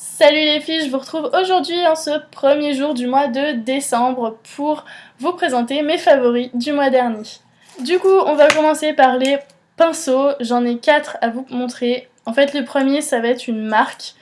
Salut les filles, je vous retrouve aujourd'hui en ce premier jour du mois de décembre pour vous présenter mes favoris du mois dernier. Du coup, on va commencer par les pinceaux, j'en ai 4 à vous montrer. En fait, le premier, ça va être une marque.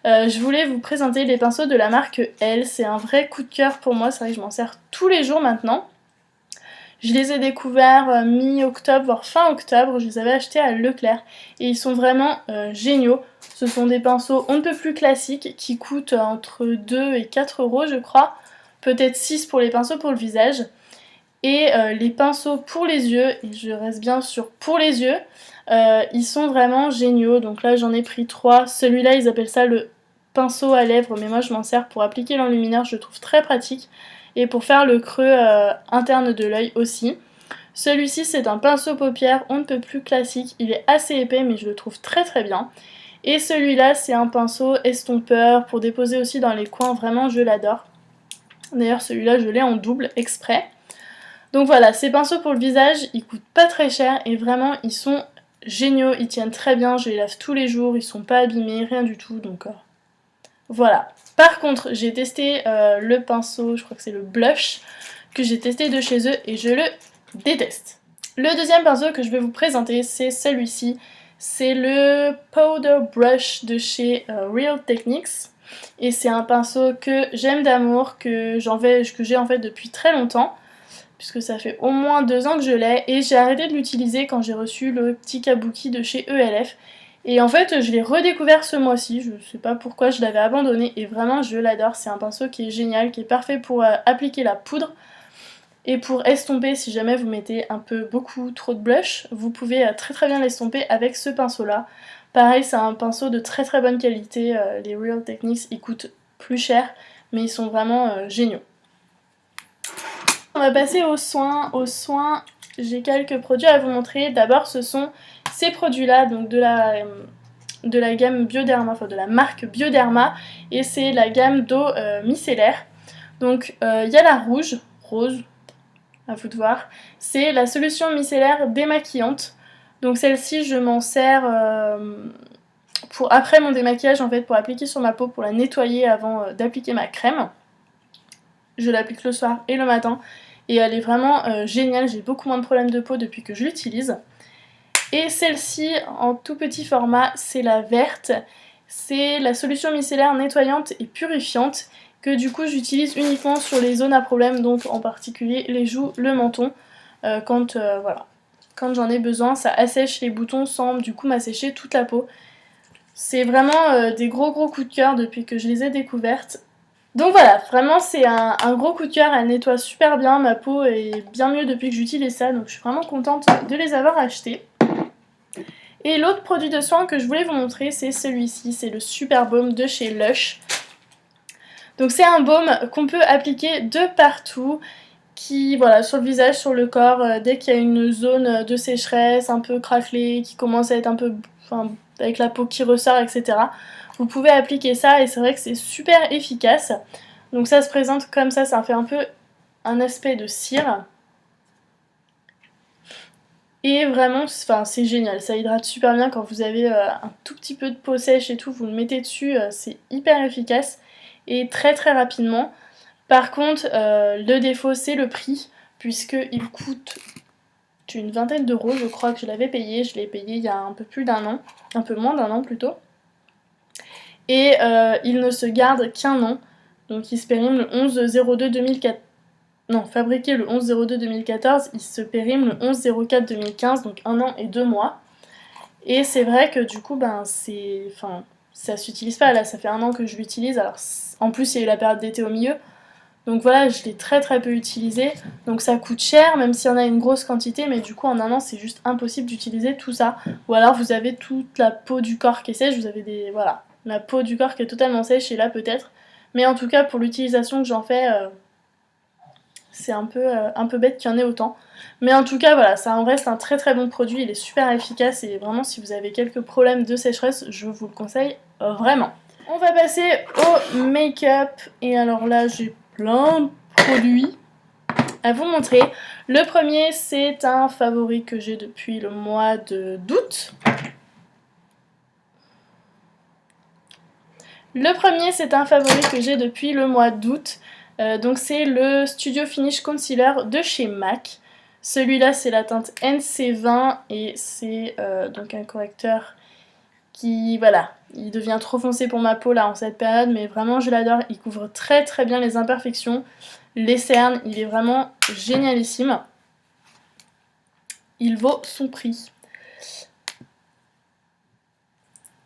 Je voulais vous présenter les pinceaux de la marque Elle, c'est un vrai coup de cœur pour moi, c'est vrai que je m'en sers tous les jours maintenant. Je les ai découverts mi-octobre, voire fin octobre, je les avais achetés à Leclerc et ils sont vraiment géniaux. Ce sont des pinceaux on ne peut plus classiques qui coûtent entre 2 et 4 euros je crois, peut-être 6 pour les pinceaux pour le visage. Et les pinceaux pour les yeux, et je reste bien sur pour les yeux, ils sont vraiment géniaux. Donc là j'en ai pris 3, celui-là ils appellent ça le pinceau à lèvres, mais moi je m'en sers pour appliquer l'enlumineur, je le trouve très pratique. Et pour faire le creux interne de l'œil aussi. Celui-ci c'est un pinceau paupières on ne peut plus classique, il est assez épais mais je le trouve très très bien. Et celui-là c'est un pinceau estompeur pour déposer aussi dans les coins, vraiment je l'adore. D'ailleurs celui-là je l'ai en double exprès. Donc voilà, ces pinceaux pour le visage, ils coûtent pas très cher et vraiment ils sont géniaux, ils tiennent très bien, je les lave tous les jours, ils sont pas abîmés, rien du tout, donc voilà. Par contre, j'ai testé le pinceau, je crois que c'est le blush, que j'ai testé de chez eux et je le déteste. Le deuxième pinceau que je vais vous présenter, c'est celui-ci. C'est le Powder Brush de chez Real Techniques. Et c'est un pinceau que j'aime d'amour, que j'ai en fait depuis très longtemps, puisque ça fait au moins 2 ans que je l'ai, et j'ai arrêté de l'utiliser quand j'ai reçu le petit kabuki de chez ELF. Et en fait, je l'ai redécouvert ce mois-ci, je sais pas pourquoi je l'avais abandonné, et vraiment je l'adore, c'est un pinceau qui est génial, qui est parfait pour appliquer la poudre, et pour estomper, si jamais vous mettez un peu beaucoup trop de blush, vous pouvez très très bien l'estomper avec ce pinceau-là. Pareil, c'est un pinceau de très très bonne qualité, les Real Techniques, ils coûtent plus cher, mais ils sont vraiment géniaux. On va passer aux soins. Aux soins, j'ai quelques produits à vous montrer. D'abord, ce sont ces produits-là, donc de la gamme Bioderma, enfin de la marque Bioderma, et c'est la gamme d'eau micellaire. Donc, il y a la rouge, rose, à vous de voir. C'est la solution micellaire démaquillante. Donc celle-ci, je m'en sers pour après mon démaquillage, en fait, pour appliquer sur ma peau, pour la nettoyer avant d'appliquer ma crème. Je l'applique le soir et le matin. Et elle est vraiment géniale, j'ai beaucoup moins de problèmes de peau depuis que je l'utilise. Et celle-ci, en tout petit format, c'est la verte. C'est la solution micellaire nettoyante et purifiante que du coup j'utilise uniquement sur les zones à problème, donc en particulier les joues, le menton. Voilà. Quand j'en ai besoin, ça assèche les boutons sans du coup m'assécher toute la peau. C'est vraiment des gros coups de cœur depuis que je les ai découvertes. Donc voilà, vraiment c'est un gros coup de cœur, elle nettoie super bien, ma peau est bien mieux depuis que j'utilise ça, donc je suis vraiment contente de les avoir achetés. Et l'autre produit de soin que je voulais vous montrer, c'est celui-ci, c'est le Super Baume de chez Lush. Donc c'est un baume qu'on peut appliquer de partout, qui, voilà, sur le visage, sur le corps, dès qu'il y a une zone de sécheresse, un peu craquelée, qui commence à être un peu, enfin, avec la peau qui ressort, etc. Vous pouvez appliquer ça et c'est vrai que c'est super efficace. Donc ça se présente comme ça fait un peu un aspect de cire. Et vraiment, enfin, c'est génial, ça hydrate super bien quand vous avez un tout petit peu de peau sèche et tout, vous le mettez dessus, c'est hyper efficace et très très rapidement. Par contre, le défaut c'est le prix, puisqu'il coûte une vingtaine d'euros, je crois que je l'avais payé, je l'ai payé il y a un peu plus d'un an, un peu moins d'un an plutôt. Et il ne se garde qu'un an, donc il se périme le 11/02/2014. Non, fabriqué le 11/02/2014, il se périme le 11/04/2015, donc 1 an et 2 mois. Et c'est vrai que du coup, ben enfin, ça s'utilise pas, là ça fait 1 an que je l'utilise, alors en plus il y a eu la période d'été au milieu, donc voilà, je l'ai très peu utilisé, donc ça coûte cher, même s'il y en a une grosse quantité, mais du coup en 1 an c'est juste impossible d'utiliser tout ça. Ou alors vous avez toute la peau du corps qui est sèche, vous avez voilà, la peau du corps qui est totalement sèche, et là peut-être. Mais en tout cas pour l'utilisation que j'en fais, c'est un peu bête qu'il y en ait autant. Mais en tout cas voilà, ça en reste un très bon produit, il est super efficace, et vraiment si vous avez quelques problèmes de sécheresse, je vous le conseille vraiment. On va passer au make-up, et alors là j'ai plein de produits à vous montrer. Le premier, c'est un favori que j'ai depuis le mois d'août. Le premier, c'est un favori que j'ai depuis le mois d'août. Donc c'est le Studio Finish Concealer de chez MAC. Celui-là, c'est la teinte NC20 et c'est donc un correcteur qui, voilà, il devient trop foncé pour ma peau là en cette période, mais vraiment je l'adore. Il couvre très très bien les imperfections, les cernes, il est vraiment génialissime. Il vaut son prix.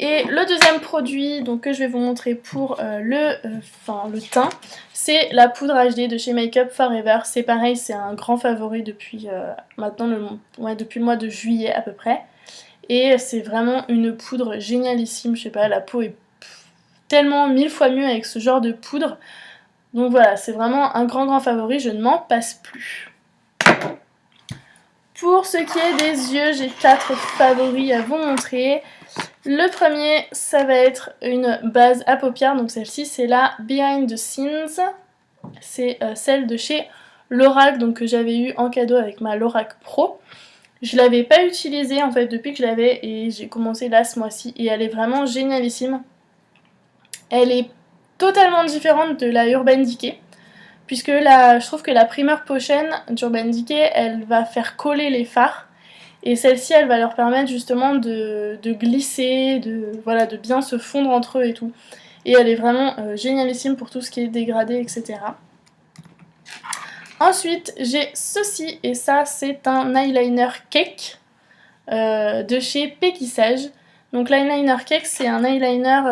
Et le deuxième produit donc, que je vais vous montrer pour le teint, c'est la poudre HD de chez Make Up Forever. C'est pareil, c'est un grand favori depuis depuis le mois de juillet à peu près. Et c'est vraiment une poudre génialissime, je sais pas, la peau est tellement 1000 fois mieux avec ce genre de poudre. Donc voilà, c'est vraiment un grand favori, je ne m'en passe plus. Pour ce qui est des yeux, j'ai 4 favoris à vous montrer. Le premier, ça va être une base à paupières, donc celle-ci c'est la Behind the Scenes. C'est celle de chez Lorac, donc que j'avais eu en cadeau avec ma Lorac Pro. Je l'avais pas utilisée en fait depuis que je l'avais et j'ai commencé là ce mois-ci et elle est vraiment génialissime. Elle est totalement différente de la Urban Decay, puisque je trouve que la Primer Potion d'Urban Decay, elle va faire coller les fards. Et celle-ci, elle va leur permettre justement de glisser, de bien se fondre entre eux et tout. Et elle est vraiment génialissime pour tout ce qui est dégradé, etc. Ensuite, j'ai ceci, et ça, c'est un eyeliner cake de chez Peggy Sage. Donc l'eyeliner cake, c'est un eyeliner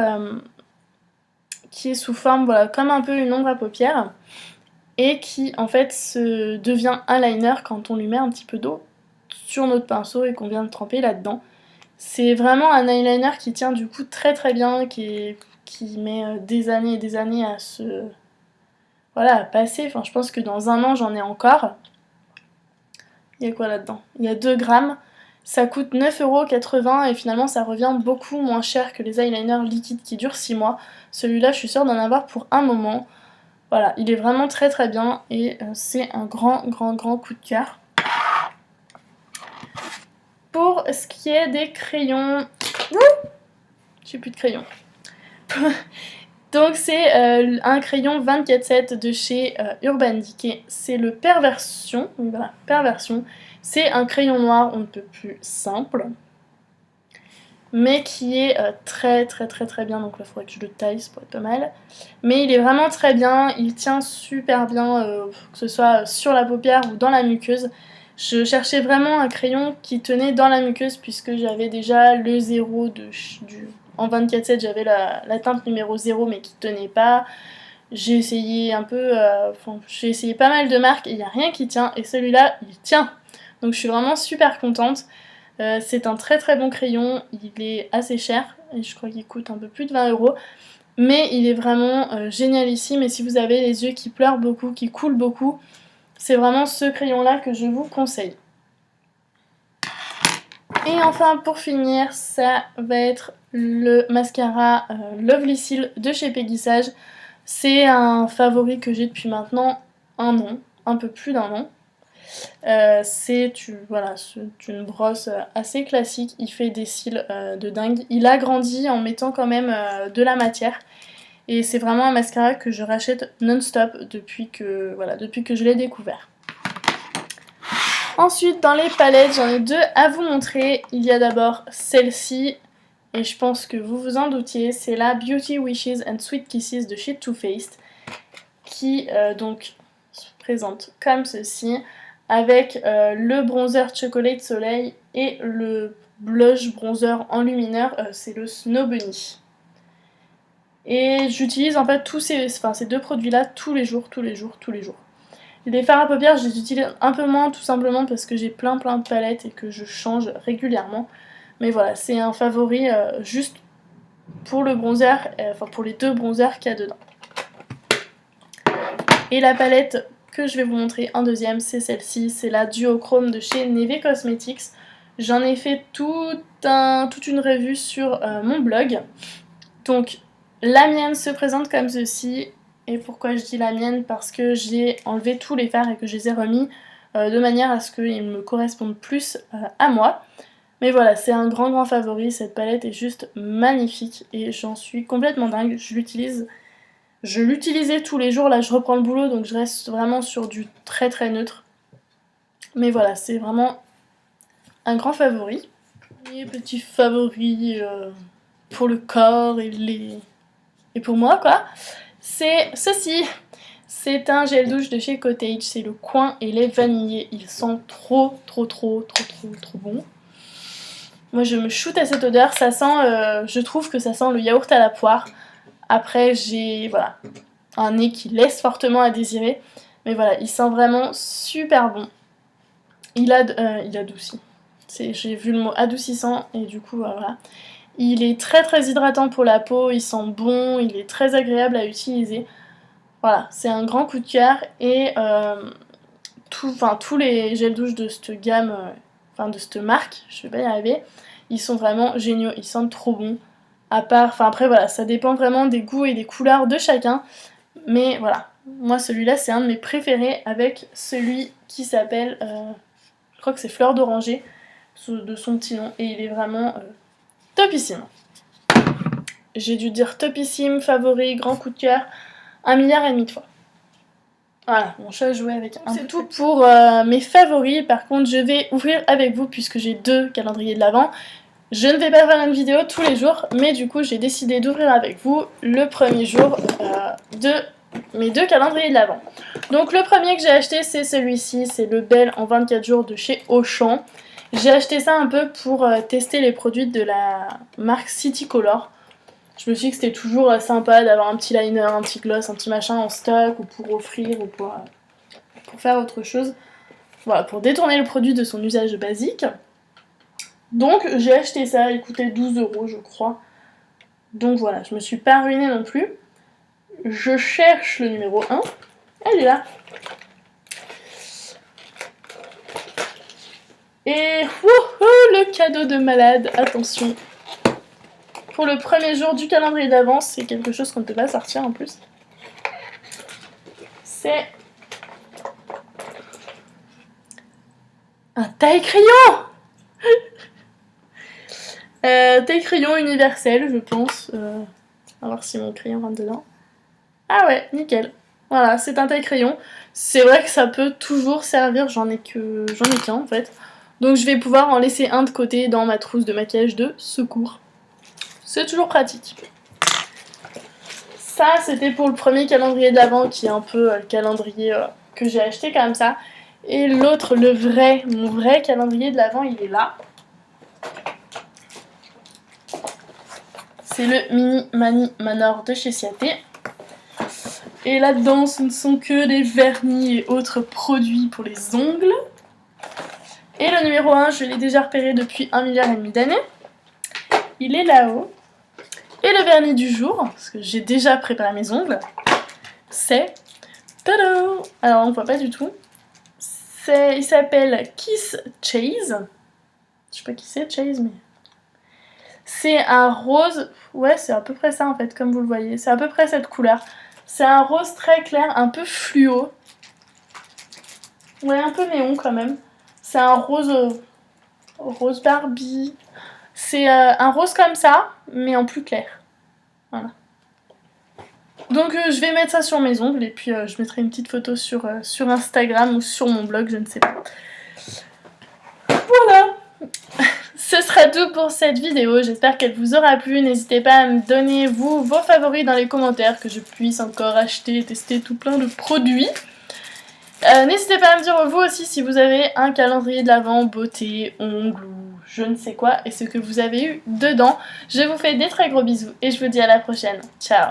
qui est sous forme, voilà, comme un peu une ombre à paupières. Et qui, en fait, devient un liner quand on lui met un petit peu d'eau sur notre pinceau et qu'on vient de tremper là-dedans. C'est vraiment un eyeliner qui tient du coup très très bien, qui met des années et des années à à passer. Enfin, je pense que dans un an j'en ai encore. Il y a quoi là-dedans? Il y a 2 grammes. Ça coûte 9,80 € et finalement ça revient beaucoup moins cher que les eyeliners liquides qui durent 6 mois. Celui-là, je suis sûre d'en avoir pour un moment. Voilà, il est vraiment très très bien et c'est un grand coup de cœur. Pour ce qui est des crayons... J'ai plus de crayons. Donc c'est un crayon 24-7 de chez Urban Decay. C'est le Perversion. Voilà, Perversion. C'est un crayon noir, on ne peut plus simple. Mais qui est très bien. Donc là, il faudrait que je le taille, ça pourrait être pas mal. Mais il est vraiment très bien. Il tient super bien, que ce soit sur la paupière ou dans la muqueuse. Je cherchais vraiment un crayon qui tenait dans la muqueuse puisque j'avais déjà le 0 en 24-7, j'avais la teinte numéro 0 mais qui tenait pas. J'ai essayé un peu, j'ai essayé pas mal de marques et il n'y a rien qui tient. Et celui-là, il tient. Donc je suis vraiment super contente. C'est un très bon crayon, il est assez cher et je crois qu'il coûte un peu plus de 20 €. Mais il est vraiment génialissime et si vous avez les yeux qui pleurent beaucoup, qui coulent beaucoup, c'est vraiment ce crayon-là que je vous conseille. Et enfin, pour finir, ça va être le mascara Lovely Seal de chez Peggy Sage. C'est un favori que j'ai depuis maintenant un an, un peu plus d'un an. C'est une brosse assez classique, il fait des cils de dingue. Il a grandi en mettant quand même de la matière. Et c'est vraiment un mascara que je rachète non-stop depuis que je l'ai découvert. Ensuite, dans les palettes, j'en ai 2 à vous montrer. Il y a d'abord celle-ci, et je pense que vous vous en doutiez, c'est la Beauty Wishes and Sweet Kisses de chez Too Faced, qui donc se présente comme ceci, avec le bronzer Chocolate Soleil et le blush bronzer enlumineur, c'est le Snow Bunny. Et j'utilise en fait ces 2 produits-là tous les jours. Les fards à paupières, je les utilise un peu moins, tout simplement parce que j'ai plein de palettes et que je change régulièrement. Mais voilà, c'est un favori juste pour le bronzer, pour les 2 bronzers qu'il y a dedans. Et la palette que je vais vous montrer en deuxième, c'est celle-ci, c'est la Duochrome de chez Neve Cosmetics. J'en ai fait toute une revue sur mon blog. Donc la mienne se présente comme ceci. Et pourquoi je dis la mienne? Parce que j'ai enlevé tous les fards et que je les ai remis de manière à ce qu'ils me correspondent plus à moi. Mais voilà, c'est un grand favori, cette palette est juste magnifique et j'en suis complètement dingue, je l'utilisais tous les jours, là je reprends le boulot donc je reste vraiment sur du très neutre. Mais voilà, c'est vraiment un grand favori. Et petit favori pour le corps et pour moi quoi, c'est ceci. C'est un gel douche de chez Cottage, c'est le coin et lait vanillé, il sent trop bon. Moi je me shoot à cette odeur, ça sent, je trouve que ça sent le yaourt à la poire. Après j'ai voilà, un nez qui laisse fortement à désirer, mais voilà, il sent vraiment super bon. Il adoucit, j'ai vu le mot adoucissant et du coup voilà. Il est très hydratant pour la peau, il sent bon, il est très agréable à utiliser. Voilà, c'est un grand coup de cœur et tous les gels douches de cette gamme, de cette marque, je vais pas y arriver, ils sont vraiment géniaux, ils sentent trop bon. Après voilà, ça dépend vraiment des goûts et des couleurs de chacun, mais voilà, moi celui-là c'est un de mes préférés avec celui qui s'appelle, je crois que c'est Fleur d'Oranger, de son petit nom, et il est vraiment topissime. J'ai dû dire topissime, favori, grand coup de cœur, 1,5 milliard de fois. Voilà, mon chat jouait avec un. C'est tout pour mes favoris. Par contre, je vais ouvrir avec vous puisque j'ai 2 calendriers de l'Avent. Je ne vais pas faire une vidéo tous les jours, mais du coup, j'ai décidé d'ouvrir avec vous le premier jour de mes 2 calendriers de l'Avent. Donc, le premier que j'ai acheté, c'est celui-ci. C'est le Belle en 24 jours de chez Auchan. J'ai acheté ça un peu pour tester les produits de la marque City Color. Je me suis dit que c'était toujours sympa d'avoir un petit liner, un petit gloss, un petit machin en stock, ou pour offrir, ou pour faire autre chose. Voilà, pour détourner le produit de son usage basique. Donc j'ai acheté ça, il coûtait 12 € je crois. Donc voilà, je me suis pas ruinée non plus. Je cherche le numéro 1. Elle est là. Et le cadeau de malade, attention. Pour le premier jour du calendrier d'avance, c'est quelque chose qu'on ne peut pas sortir en plus. C'est un taille-crayon. Taille-crayon universel, je pense. On va voir si mon crayon rentre dedans. Ah ouais, nickel. Voilà, c'est un taille-crayon. C'est vrai que ça peut toujours servir, j'en ai qu'un en fait. Donc je vais pouvoir en laisser un de côté dans ma trousse de maquillage de secours. C'est toujours pratique. Ça, c'était pour le premier calendrier de l'Avent, qui est un peu le calendrier que j'ai acheté comme ça. Et l'autre, mon vrai calendrier de l'Avent, il est là. C'est le Mini Mani Manor de chez Ciaté. Et là-dedans, ce ne sont que des vernis et autres produits pour les ongles. Et le numéro 1, je l'ai déjà repéré depuis 1,5 milliard d'années. Il est là-haut. Et le vernis du jour, parce que j'ai déjà préparé mes ongles, c'est... Tadam! Alors on ne voit pas du tout. Il s'appelle Kiss Chase. Je sais pas qui c'est, Chase, mais... C'est un rose... Ouais, c'est à peu près ça en fait, comme vous le voyez. C'est à peu près cette couleur. C'est un rose très clair, un peu fluo. Ouais, un peu néon quand même. C'est un rose... rose Barbie... C'est un rose comme ça, mais en plus clair. Voilà. Donc je vais mettre ça sur mes ongles et puis je mettrai une petite photo sur Instagram ou sur mon blog, je ne sais pas. Voilà. Ce sera tout pour cette vidéo, j'espère qu'elle vous aura plu. N'hésitez pas à me donner vos favoris dans les commentaires, que je puisse encore acheter et tester tout plein de produits. N'hésitez pas à me dire vous aussi si vous avez un calendrier de l'Avent, beauté, ongles ou je ne sais quoi, et ce que vous avez eu dedans. Je vous fais des très gros bisous et je vous dis à la prochaine. Ciao!